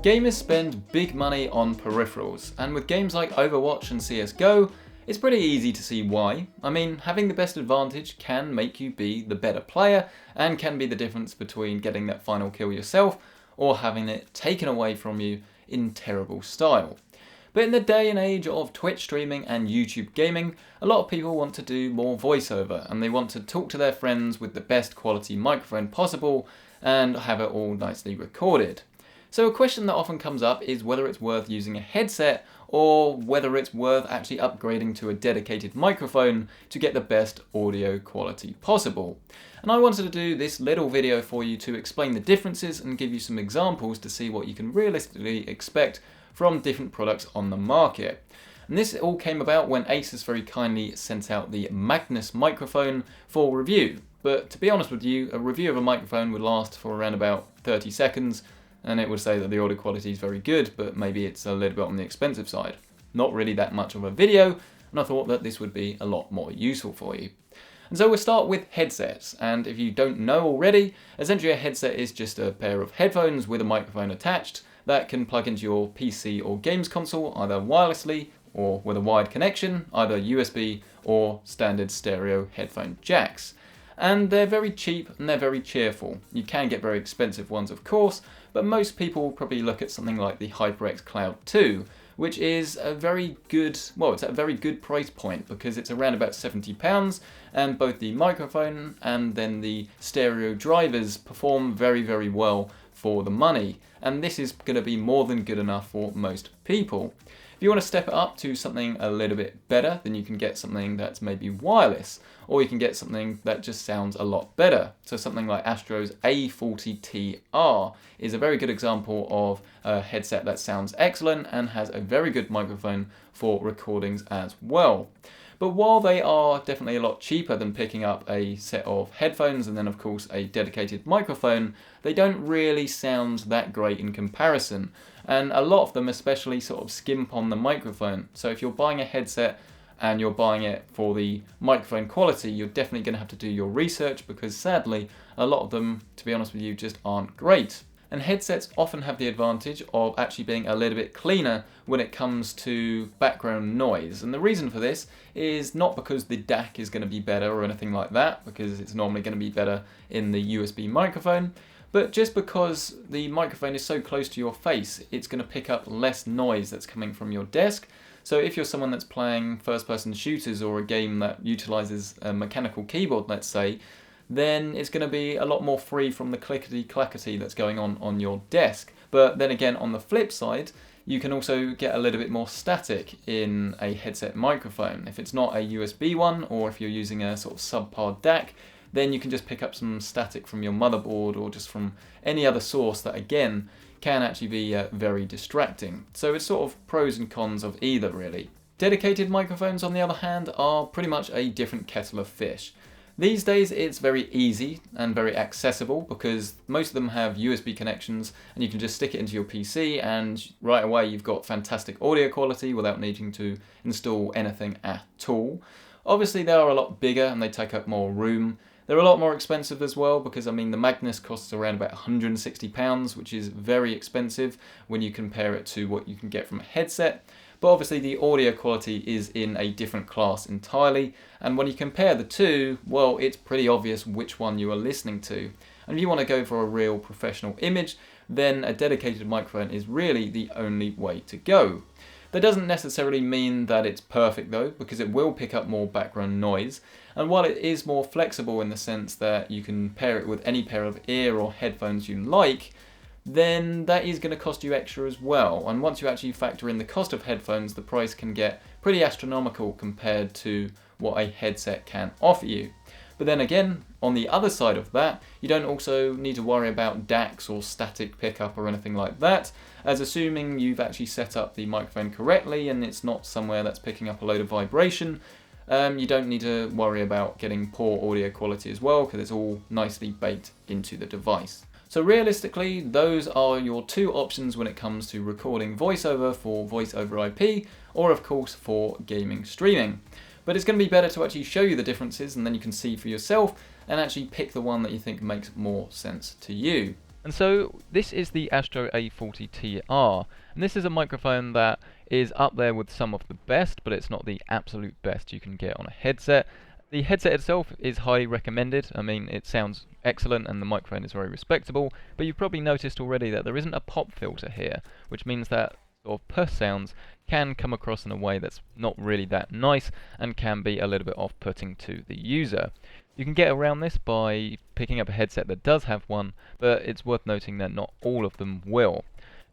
Gamers spend big money on peripherals, and with games like Overwatch and CSGO, it's pretty easy to see why. I mean, having the best advantage can make you be the better player, and can be the difference between getting that final kill yourself, or having it taken away from you in terrible style. But in the day and age of Twitch streaming and YouTube gaming, a lot of people want to do more voiceover, and they want to talk to their friends with the best quality microphone possible, and have it all nicely recorded. So a question that often comes up is whether it's worth using a headset or whether it's worth actually upgrading to a dedicated microphone to get the best audio quality possible. And I wanted to do this little video for you to explain the differences and give you some examples to see what you can realistically expect from different products on the market. And this all came about when Asus very kindly sent out the Magnus microphone for review. But to be honest with you, a review of a microphone would last for around about 30 seconds, and it would say that the audio quality is very good, but maybe it's a little bit on the expensive side. Not really that much of a video, and I thought that this would be a lot more useful for you. And so we'll start with headsets, and if you don't know already, essentially a headset is just a pair of headphones with a microphone attached that can plug into your PC or games console either wirelessly or with a wired connection, either USB or standard stereo headphone jacks. And they're very cheap and they're very cheerful. You can get very expensive ones, of course, but most people will probably look at something like the HyperX Cloud 2, which is a very good, well, it's at a very good price point because it's around about £70, and both the microphone and then the stereo drivers perform very, very well for the money. And this is going to be more than good enough for most people. If you want to step it up to something a little bit better, then you can get something that's maybe wireless, or you can get something that just sounds a lot better. So something like Astro's A40TR is a very good example of a headset that sounds excellent and has a very good microphone for recordings as well. But while they are definitely a lot cheaper than picking up a set of headphones and then of course a dedicated microphone, they don't really sound that great in comparison. And a lot of them especially sort of skimp on the microphone. So if you're buying a headset and you're buying it for the microphone quality, you're definitely going to have to do your research because sadly, a lot of them, to be honest with you, just aren't great. And headsets often have the advantage of actually being a little bit cleaner when it comes to background noise. And the reason for this is not because the DAC is going to be better or anything like that, because it's normally going to be better in the USB microphone, but just because the microphone is so close to your face, it's going to pick up less noise that's coming from your desk. So if you're someone that's playing first-person shooters or a game that utilizes a mechanical keyboard, let's say, then it's going to be a lot more free from the clickety-clackety that's going on your desk. But then again, on the flip side, you can also get a little bit more static in a headset microphone. If it's not a USB one, or if you're using a sort of subpar DAC, then you can just pick up some static from your motherboard or just from any other source that, again, can actually be very distracting. So it's sort of pros and cons of either, really. Dedicated microphones, on the other hand, are pretty much a different kettle of fish. These days it's very easy and very accessible because most of them have USB connections and you can just stick it into your PC and right away you've got fantastic audio quality without needing to install anything at all. Obviously they are a lot bigger and they take up more room. They're a lot more expensive as well because, I mean, the Magnus costs around about £160, which is very expensive when you compare it to what you can get from a headset. But obviously the audio quality is in a different class entirely, and when you compare the two, well, it's pretty obvious which one you are listening to. And if you want to go for a real professional image, then a dedicated microphone is really the only way to go. That doesn't necessarily mean that it's perfect though, because it will pick up more background noise, and while it is more flexible in the sense that you can pair it with any pair of ear or headphones you like, then that is going to cost you extra as well. And once you actually factor in the cost of headphones, the price can get pretty astronomical compared to what a headset can offer you. But then again, on the other side of that, you don't also need to worry about DACs or static pickup or anything like that, as assuming you've actually set up the microphone correctly and it's not somewhere that's picking up a load of vibration, you don't need to worry about getting poor audio quality as well because it's all nicely baked into the device. So realistically, those are your two options when it comes to recording voiceover for voice over IP, or of course for gaming streaming. But it's going to be better to actually show you the differences, and then you can see for yourself and actually pick the one that you think makes more sense to you. And so this is the Astro A40TR, and this is a microphone that is up there with some of the best, but it's not the absolute best you can get on a headset. The headset itself is highly recommended. I mean, it sounds excellent and the microphone is very respectable, but you've probably noticed already that there isn't a pop filter here, which means that sort of push sounds can come across in a way that's not really that nice and can be a little bit off-putting to the user. You can get around this by picking up a headset that does have one, but it's worth noting that not all of them will.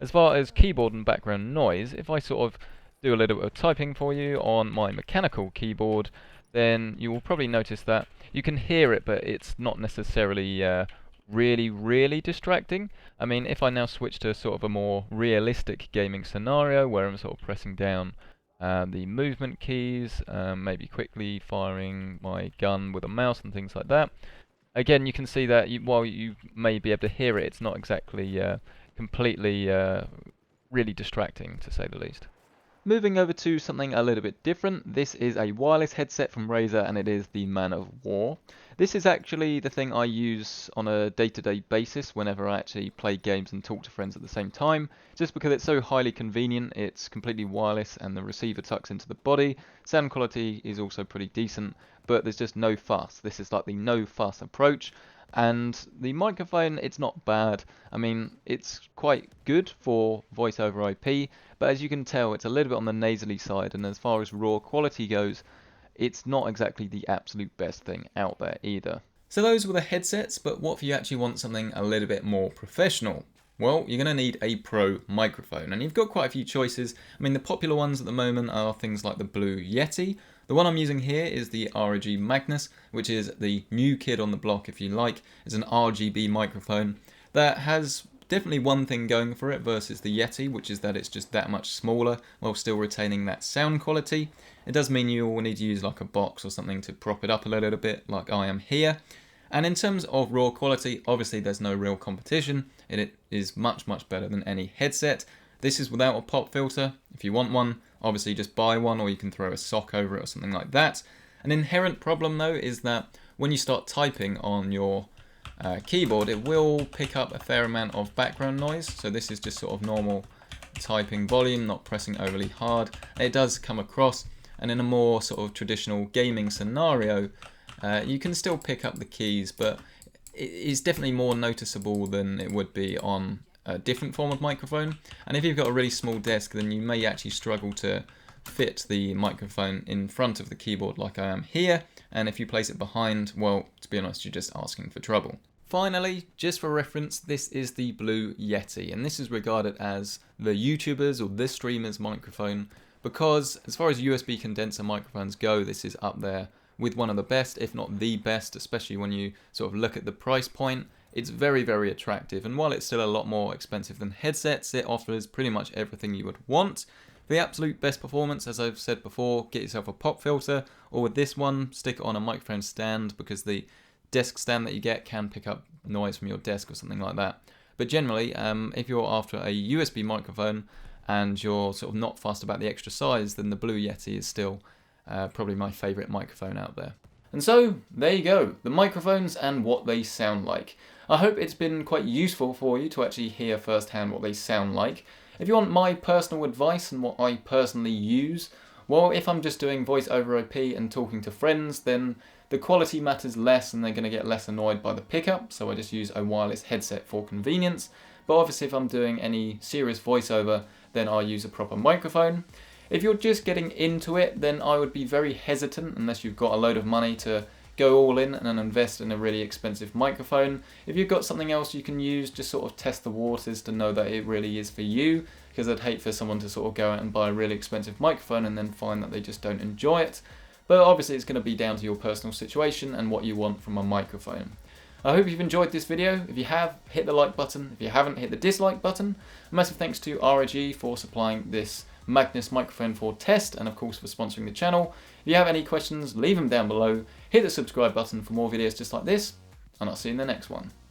As far as keyboard and background noise, if I sort of do a little bit of typing for you on my mechanical keyboard, then you will probably notice that you can hear it, but it's not necessarily really distracting. I mean, if I now switch to sort of a more realistic gaming scenario where I'm sort of pressing down the movement keys, maybe quickly firing my gun with a mouse and things like that, again you can see that while you may be able to hear it, it's not exactly completely really distracting, to say the least. Moving over to something a little bit different, this is a wireless headset from Razer, and it is the Man O War. This is actually the thing I use on a day-to-day basis whenever I actually play games and talk to friends at the same time, just because it's so highly convenient. It's completely wireless and the receiver tucks into the body. Sound quality is also pretty decent, but there's just no fuss. This is like the no fuss approach. And the microphone, it's not bad. I mean, it's quite good for voice over IP, but as you can tell, it's a little bit on the nasally side, and as far as raw quality goes, it's not exactly the absolute best thing out there either. So those were the headsets, but what if you actually want something a little bit more professional? Well, you're going to need a pro microphone, and you've got quite a few choices. I mean, the popular ones at the moment are things like the blue Yeti. The one I'm using here is the ROG Magnus, which is the new kid on the block, if you like. It's an RGB microphone that has definitely one thing going for it versus the Yeti, which is that it's just that much smaller while still retaining that sound quality. It does mean you will need to use like a box or something to prop it up a little bit, like I am here. And in terms of raw quality, obviously there's no real competition. It is much better than any headset. This is without a pop filter. If you want one, obviously just buy one, or you can throw a sock over it or something like that. An inherent problem though is that when you start typing on your keyboard, it will pick up a fair amount of background noise. So this is just sort of normal typing volume, not pressing overly hard. It does come across, and in a more sort of traditional gaming scenario, you can still pick up the keys, but it is definitely more noticeable than it would be on a different form of microphone. And if you've got a really small desk, then you may actually struggle to fit the microphone in front of the keyboard like I am here, and if you place it behind, well, to be honest, you're just asking for trouble. Finally, just for reference, this is the blue Yeti, and this is regarded as the YouTubers or the streamers microphone, because as far as USB condenser microphones go, this is up there with one of the best, if not the best, especially when you sort of look at the price point. It's very attractive, and while it's still a lot more expensive than headsets, it offers pretty much everything you would want. For the absolute best performance, as I've said before, get yourself a pop filter, or with this one, stick it on a microphone stand, because the desk stand that you get can pick up noise from your desk or something like that. But generally, if you're after a USB microphone and you're sort of not fussed about the extra size, then the blue Yeti is still probably my favourite microphone out there. And so, there you go, the microphones and what they sound like. I hope it's been quite useful for you to actually hear firsthand what they sound like. If you want my personal advice and what I personally use, well, if I'm just doing voice over IP and talking to friends, then the quality matters less and they're going to get less annoyed by the pickup, so I just use a wireless headset for convenience. But obviously if I'm doing any serious voiceover, then I'll use a proper microphone. If you're just getting into it, then I would be very hesitant unless you've got a load of money to go all in and invest in a really expensive microphone. If you've got something else you can use, just sort of test the waters to know that it really is for you, because I'd hate for someone to sort of go out and buy a really expensive microphone and then find that they just don't enjoy it. But obviously it's going to be down to your personal situation and what you want from a microphone. I hope you've enjoyed this video. If you have, hit the like button. If you haven't, hit the dislike button. A massive thanks to ROG for supplying this Magnus microphone for test, and of course for sponsoring the channel. If you have any questions, leave them down below. Hit the subscribe button for more videos just like this, and I'll see you in the next one.